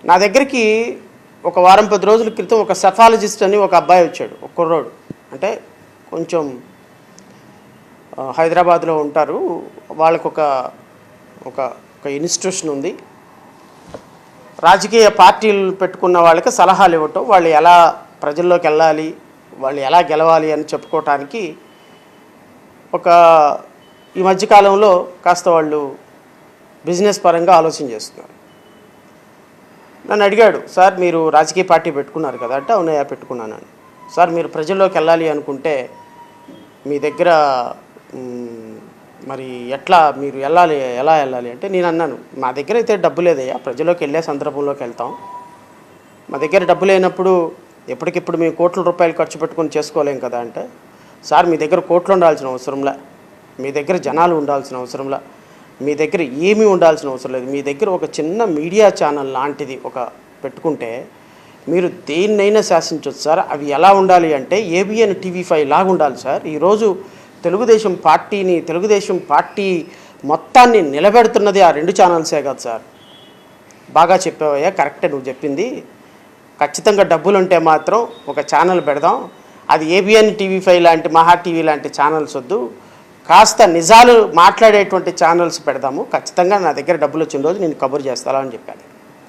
నా దగ్గరికి ఒక వారం 10 రోజుల క్రితం ఒక సెఫాలజిస్ట్ అని ఒక అబ్బాయి వచ్చాడు, ఒక కుర్రోడు. అంటే కొంచెం హైదరాబాద్లో ఉంటారు. వాళ్ళకు ఒక ఒక ఒక ఇన్స్టిట్యూషన్ ఉంది. రాజకీయ పార్టీలు పెట్టుకున్న వాళ్ళకి సలహాలు ఇవ్వటం, వాళ్ళు ఎలా ప్రజల్లోకి వెళ్ళాలి, వాళ్ళు ఎలా గెలవాలి అని చెప్పుకోవటానికి ఒక ఈ మధ్యకాలంలో కాస్త వాళ్ళు బిజినెస్ పరంగా ఆలోచన చేస్తున్నారు. నన్ను అడిగాడు, సార్ మీరు రాజకీయ పార్టీ పెట్టుకున్నారు కదా అంటే, అవునయ్యా పెట్టుకున్నాను. సార్ మీరు ప్రజల్లోకి వెళ్ళాలి అనుకుంటే మీ దగ్గర మరి ఎట్లా మీరు ఎలా వెళ్ళాలి అంటే, నేను అన్నాను, మా దగ్గర అయితే డబ్బు లేదయ్యా, ప్రజల్లోకి వెళ్ళే సందర్భంలోకి వెళ్తాం. మా దగ్గర డబ్బు లేనప్పుడు ఎప్పటికిప్పుడు మేము కోట్ల రూపాయలు ఖర్చు పెట్టుకొని చేసుకోలేం కదా అంటే, సార్ మీ దగ్గర కోట్లు ఉండాల్సిన అవసరంలా, మీ దగ్గర జనాలు ఉండాల్సిన అవసరంలా, మీ దగ్గర ఏమీ ఉండాల్సిన అవసరం లేదు. మీ దగ్గర ఒక చిన్న మీడియా ఛానల్ లాంటిది ఒక పెట్టుకుంటే మీరు దేన్నైనా శాసించవచ్చు సార్. అవి ఎలా ఉండాలి అంటే ఏబిఎన్ టీవీ5 లాగా ఉండాలి సార్. ఈరోజు తెలుగుదేశం పార్టీ మొత్తాన్ని నిలబెడుతున్నది ఆ 2 ఛానల్సే కదా సార్. బాగా చెప్పావయ్యా, కరెక్టే నువ్వు చెప్పింది. ఖచ్చితంగా డబ్బులు ఉంటే మాత్రం ఒక ఛానల్ పెడదాం. అది ఏబిఎన్ టీవీ5 లాంటి, మహా టీవీ లాంటి ఛానల్స్ వద్దు, కాస్త నిజాలు మాట్లాడేటువంటి ఛానల్స్ పెడదాము. ఖచ్చితంగా నా దగ్గర డబ్బులు వచ్చిన రోజు నేను కబురు చేస్తాను అని చెప్పాను.